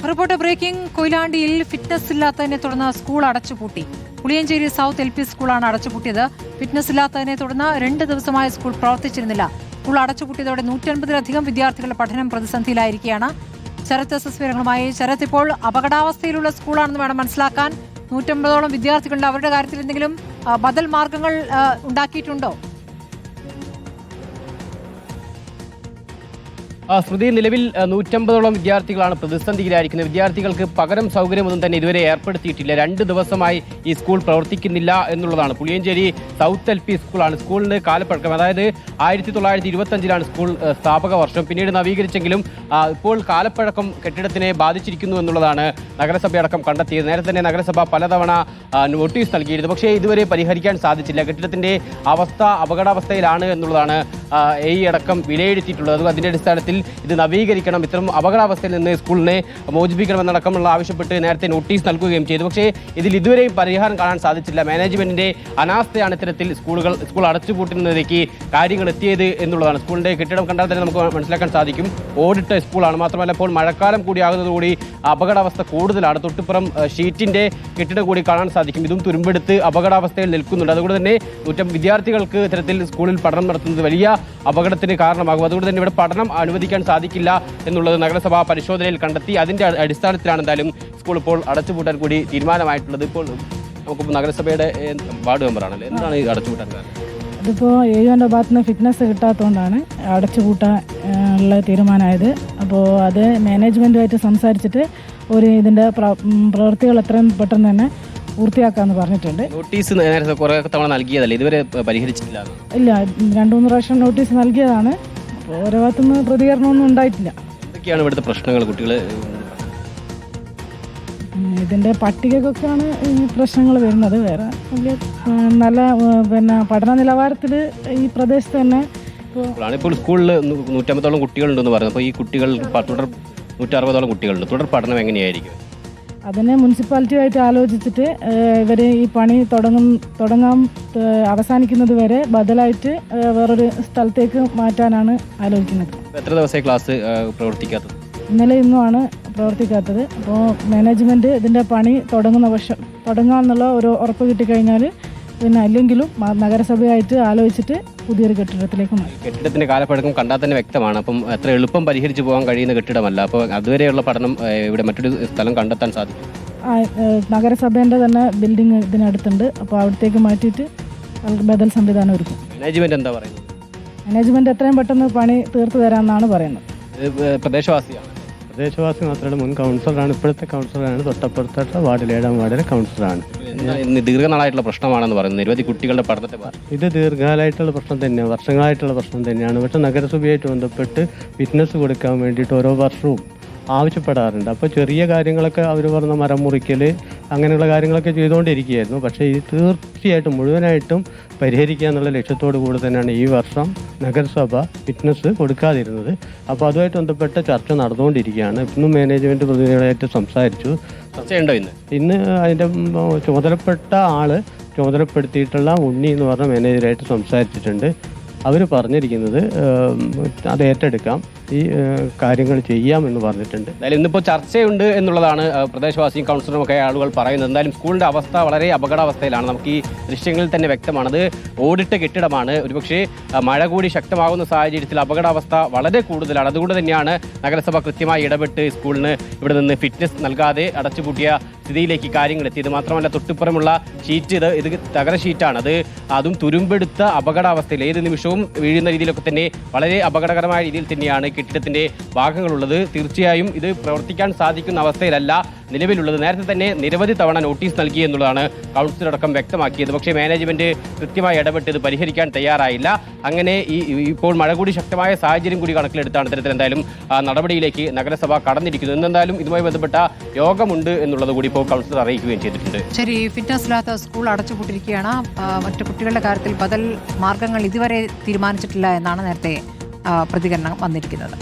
Report breaking. കൊയിലാണ്ടിയിൽ fitness ഇല്ലാത്തതിനെ തുടർന്ന് സ്കൂൾ അടച്ചുപൂട്ടി. പുളിയഞ്ചേരി സൗത്ത് LP സ്കൂളാണ് അടച്ചുപൂട്ടിയത്. ഫിറ്റ്നസ് ഇല്ലാത്തതിനെ തുടർന്ന് 2 ദിവസമായി സ്കൂൾ പ്രവർത്തിച്ചിരുന്നില്ല. സ്കൂൾ അടച്ചുപൂട്ടിയതോടെ 150-ലധികം വിദ്യാർത്ഥികളുടെ പഠനം പ്രതിസന്ധിയിലായിരിക്കുകയാണ്. ശരത് SS വിവരങ്ങളുമായി. ശരത്, ഇപ്പോൾ അപകടാവസ്ഥയിലുള്ള സ്കൂളാണെന്ന് വേണം മനസ്സിലാക്കാൻ. 150ഓളം വിദ്യാർത്ഥികളുണ്ട്. അവരുടെ കാര്യത്തിൽ എന്തെങ്കിലും ബദൽ മാർഗങ്ങൾ ഉണ്ടാക്കിയിട്ടുണ്ടോ? ശ്രുതി, നിലവിൽ 150ഓളം വിദ്യാർത്ഥികളാണ് പ്രതിസന്ധിയിലായിരിക്കുന്നത്. വിദ്യാർത്ഥികൾക്ക് പകരം സൗകര്യമൊന്നും തന്നെ ഇതുവരെ ഏർപ്പെടുത്തിയിട്ടില്ല. 2 ദിവസമായി ഈ സ്കൂൾ പ്രവർത്തിക്കുന്നില്ല എന്നുള്ളതാണ്. പുളിയഞ്ചേരി സൗത്ത് LP സ്കൂളാണ്. സ്കൂളിന് കാലപ്പഴക്കം, അതായത് 1925 സ്കൂൾ സ്ഥാപക വർഷം. പിന്നീട് നവീകരിച്ചെങ്കിലും ഇപ്പോൾ കാലപ്പഴക്കം കെട്ടിടത്തിനെ ബാധിച്ചിരിക്കുന്നു എന്നുള്ളതാണ് നഗരസഭയടക്കം കണ്ടെത്തിയത്. നേരത്തെ തന്നെ നഗരസഭ പലതവണ നോട്ടീസ് നൽകിയിരുന്നു. പക്ഷേ ഇതുവരെ പരിഹരിക്കാൻ സാധിച്ചില്ല. കെട്ടിടത്തിന്റെ അവസ്ഥ അപകടാവസ്ഥയിലാണ് എന്നുള്ളതാണ് ഈ അടക്കം വിലയിരുത്തിയിട്ടുള്ളത്. അതിന്റെ അടിസ്ഥാനത്തിൽ ഇത് നവീകരിക്കണം, ഇത്തരം അപകടാവസ്ഥയിൽ നിന്ന് സ്കൂളിനെ മോചിപ്പിക്കണമെന്നടക്കമുള്ള ആവശ്യപ്പെട്ട് നേരത്തെ നോട്ടീസ് നൽകുകയും ചെയ്തു. പക്ഷേ ഇതിൽ ഇതുവരെയും പരിഹാരം കാണാൻ സാധിച്ചില്ല. മാനേജ്മെന്റിന്റെ അനാസ്ഥയാണ് ഇത്തരത്തിൽ സ്കൂൾ അടച്ചുപൂട്ടുന്നതിലേക്ക് കാര്യങ്ങൾ എത്തിയത് എന്നുള്ളതാണ്. സ്കൂളിന്റെ കെട്ടിടം കണ്ടാൽ തന്നെ നമുക്ക് മനസ്സിലാക്കാൻ സാധിക്കും. ഓടിട്ട സ്കൂളാണ്. മാത്രമല്ല ഇപ്പോൾ മഴക്കാലം കൂടിയാകുന്നതോടുകൂടി അപകടാവസ്ഥ കൂടുതലാണ്. തൊട്ടുപുറം ഷീറ്റിന്റെ കെട്ടിടം കൂടി കാണാൻ സാധിക്കും. ഇതും തുരുമ്പെടുത്ത് അപകടാവസ്ഥയിൽ നിൽക്കുന്നുണ്ട്. അതുകൊണ്ട് തന്നെ വിദ്യാർത്ഥികൾക്ക് ഇത്തരത്തിൽ സ്കൂളിൽ പഠനം നടത്തുന്നത് വലിയ അപകടത്തിന് കാരണമാകും. അതുകൊണ്ട് തന്നെ ഇവിടെ പഠനം അനുവദിക്കാൻ സാധിക്കില്ല എന്നുള്ളത് നഗരസഭാ പരിശോധനയിൽ കണ്ടെത്തി. അതിന്റെ അടിസ്ഥാനത്തിലാണ് എന്തായാലും സ്കൂൾ ഇപ്പോൾ അടച്ചുപൂട്ടാൻ കൂടി തീരുമാനമായിട്ടുള്ളത്. ഇപ്പോൾ നമുക്കിപ്പോൾ നഗരസഭയുടെ വാർഡ് മെമ്പറാണല്ലേ, എന്താണ് ഈ അടച്ചുപൂട്ടാൻ കാരണം? ഇതിപ്പോൾ ഏജോൻ്റെ ഭാഗത്ത് നിന്ന് ഫിറ്റ്നസ് കിട്ടാത്തതുകൊണ്ടാണ് അടച്ചുപൂട്ടാനുള്ള തീരുമാനമായത്. അപ്പോൾ അത് മാനേജ്മെൻറ്റുമായിട്ട് സംസാരിച്ചിട്ട് ഇതിൻ്റെ പ്രവൃത്തികൾ എത്രയും പെട്ടെന്ന് തന്നെ പൂർത്തിയാക്കാമെന്ന് പറഞ്ഞിട്ടുണ്ട്. നോട്ടീസ് നേരത്തെ കുറേ തവണ നൽകിയതല്ലേ, ഇതുവരെ പരിഹരിച്ചിട്ടില്ല? ഇല്ല, 2-3 പ്രാവശ്യം നോട്ടീസ് നൽകിയതാണ്. അപ്പോൾ ഓരോ ഭാഗത്തുനിന്ന് പ്രതികരണമൊന്നും ഉണ്ടായിട്ടില്ല. എന്തൊക്കെയാണ് ഇവിടുത്തെ പ്രശ്നങ്ങൾ? കുട്ടികൾ ഇതിൻ്റെ പട്ടികക്കൊക്കെയാണ് ഈ പ്രശ്നങ്ങൾ വരുന്നത്. വേറെ വലിയ നല്ല പഠന നിലവാരത്തിൽ ഈ പ്രദേശത്ത് തന്നെ ഇപ്പോൾ സ്കൂളിൽ 150ഓളം കുട്ടികളുണ്ടെന്ന് പറയുന്നത്. അപ്പോൾ ഈ കുട്ടികൾ 160ഓളം കുട്ടികളുണ്ട്. തുടർ പഠനം എങ്ങനെയായിരിക്കും? അതിനെ മുനിസിപ്പാലിറ്റിയുമായിട്ട് ആലോചിച്ചിട്ട് ഇവർ ഈ പണി തുടങ്ങാൻ അവസാനിക്കുന്നത് വരെ ബദലായിട്ട് വേറൊരു സ്ഥലത്തേക്ക് മാറ്റാനാണ് ആലോചിക്കുന്നത്. എത്ര ദിവസമായി ക്ലാസ് പ്രവർത്തിക്കാത്തത്? ഇന്നലെ ഇന്നുമാണ് പ്രവർത്തിക്കാത്തത്. അപ്പോൾ മാനേജ്മെൻറ്റ് ഇതിൻ്റെ പണി തുടങ്ങാമെന്നുള്ള ഒരു ഉറപ്പ് കിട്ടിക്കഴിഞ്ഞാൽ പിന്നെ അല്ലെങ്കിലും നഗരസഭയായിട്ട് ആലോചിച്ചിട്ട് പുതിയൊരു കെട്ടിടത്തിലേക്ക് മാറി. കെട്ടിടത്തിന്റെ കാലപ്പഴക്കം കണ്ടാൽ തന്നെ വ്യക്തമാണ്. അപ്പം അത്ര എളുപ്പം പരിഹരിച്ചു പോകാൻ കഴിയുന്ന കെട്ടിടമല്ല. അപ്പോൾ അതുവരെയുള്ള പഠനം ഇവിടെ മറ്റൊരു സ്ഥലം കണ്ടെത്താൻ സാധിക്കും. നഗരസഭേൻ്റെ തന്നെ ബിൽഡിംഗ് ഇതിനടുത്തുണ്ട്. അപ്പോൾ അവിടത്തേക്ക് മാറ്റിയിട്ട് ബദൽ സംവിധാനം ഒരുക്കും. മാനേജ്മെന്റ് എന്താ പറയുന്നത്? മാനേജ്മെന്റ് എത്രയും പെട്ടെന്ന് പണി തീർത്തു തരാമെന്നാണ് പറയുന്നത്. പ്രദേശവാസിയാണ്. പ്രദേശവാസി മാത്രമല്ല, മുൻ കൗൺസിലറാണ്. ഇപ്പോഴത്തെ കൗൺസിലറാണ്. തൊട്ടപ്പുറത്തെ വാർഡിൽ 7ാം വാർഡിലെ കൗൺസിലറാണ്. ദീർഘനാളായിട്ടുള്ള പ്രശ്നമാണെന്ന് പറയുന്നത്. നിരവധി കുട്ടികളുടെ പഠനത്തെ ഇത് ദീർഘകാലമായിട്ടുള്ള പ്രശ്നം തന്നെയാണ്, വർഷങ്ങളായിട്ടുള്ള പ്രശ്നം തന്നെയാണ്. പക്ഷേ നഗരസഭയായിട്ട് ബന്ധപ്പെട്ട് ഫിറ്റ്നസ് കൊടുക്കാൻ വേണ്ടിയിട്ട് ഓരോ വർഷവും ആവശ്യപ്പെടാറുണ്ട്. അപ്പോൾ ചെറിയ കാര്യങ്ങളൊക്കെ അവർ പറഞ്ഞ മരം മുറിക്കൽ അങ്ങനെയുള്ള കാര്യങ്ങളൊക്കെ ചെയ്തുകൊണ്ടിരിക്കുകയായിരുന്നു. പക്ഷേ ഇത് തീർച്ചയായിട്ടും മുഴുവനായിട്ടും പരിഹരിക്കുക എന്നുള്ള ലക്ഷ്യത്തോടു കൂടി തന്നെയാണ് ഈ വർഷം നഗരസഭ ഫിറ്റ്നസ് കൊടുക്കാതിരുന്നത്. അപ്പോൾ അതുമായിട്ട് ബന്ധപ്പെട്ട ചർച്ച നടന്നുകൊണ്ടിരിക്കുകയാണ്. ഇന്നും മാനേജ്മെൻറ്റ് പ്രതിനിധികളായിട്ട് സംസാരിച്ചു. ചർച്ചയുണ്ടോ? ഇന്ന് അതിൻ്റെ ചുമതലപ്പെടുത്തിയിട്ടുള്ള ഉണ്ണി എന്ന് പറഞ്ഞ മാനേജറായിട്ട് സംസാരിച്ചിട്ടുണ്ട്. അവർ പറഞ്ഞിരിക്കുന്നത് അത് ഏറ്റെടുക്കാം, ഈ കാര്യങ്ങൾ ചെയ്യാമെന്ന് പറഞ്ഞിട്ടുണ്ട്. എന്തായാലും ഇന്നിപ്പോൾ ചർച്ചയുണ്ട് എന്നുള്ളതാണ് പ്രദേശവാസിയും കൗൺസിലറും ഒക്കെ ആളുകൾ പറയുന്നത്. എന്തായാലും സ്കൂളിൻ്റെ അവസ്ഥ വളരെ അപകടാവസ്ഥയിലാണ്. നമുക്ക് ഈ ദൃശ്യങ്ങളിൽ തന്നെ വ്യക്തമാണത്. ഓടിട്ട കെട്ടിടമാണ്. ഒരുപക്ഷെ മഴ കൂടി ശക്തമാകുന്ന സാഹചര്യത്തിൽ അപകടാവസ്ഥ വളരെ കൂടുതലാണ്. അതുകൊണ്ട് തന്നെയാണ് നഗരസഭ കൃത്യമായി ഇടപെട്ട് സ്കൂളിന് ഇവിടെ നിന്ന് ഫിറ്റ്നസ് നൽകാതെ അടച്ചുപൂട്ടിയ സ്ഥിതിയിലേക്ക് കാര്യങ്ങൾ എത്തിയത്. മാത്രമല്ല തൊട്ടുപുറമുള്ള ഷീറ്റ് ഇത് തകര ഷീറ്റാണ്. അതും തുരുമ്പെടുത്ത അപകടാവസ്ഥയിൽ ഏത് നിമിഷവും വീഴുന്ന രീതിയിലൊക്കെ തന്നെ വളരെ അപകടകരമായ രീതിയിൽ തന്നെയാണ് കെട്ടിടത്തിന്റെ ഭാഗങ്ങളുള്ളത്. തീർച്ചയായും ഇത് പ്രവർത്തിക്കാൻ സാധിക്കുന്ന അവസ്ഥയിലല്ല നിലവിലുള്ളത്. നേരത്തെ തന്നെ നിരവധി തവണ നോട്ടീസ് നൽകി എന്നുള്ളതാണ് കൗൺസിലടക്കം വ്യക്തമാക്കിയത്. പക്ഷേ മാനേജ്മെന്റ് കൃത്യമായി ഇടപെട്ട് ഇത് പരിഹരിക്കാൻ തയ്യാറായില്ല. അങ്ങനെ ഇപ്പോൾ മഴ കൂടി ശക്തമായ സാഹചര്യം കൂടി കണക്കിലെടുത്താണ് ഇത്തരത്തിൽ എന്തായാലും നടപടിയിലേക്ക് നഗരസഭ കടന്നിരിക്കുന്നത്. എന്തായാലും ഇതുമായി ബന്ധപ്പെട്ട യോഗമുണ്ട് എന്നുള്ളത് കൂടി ഇപ്പോൾ കൗൺസിലർ അറിയിക്കുകയും ചെയ്തിട്ടുണ്ട്. ശരി, ഫിറ്റ്നസ് ഇല്ലാത്ത സ്കൂൾ അടച്ചുപൂട്ടിരിക്കുകയാണ്. മറ്റു കുട്ടികളുടെ കാര്യത്തിൽ ബദൽ മാർഗങ്ങൾ ഇതുവരെ തീരുമാനിച്ചിട്ടില്ല എന്നാണ് നേരത്തെ പ്രതികരണം വന്നിരിക്കുന്നത്.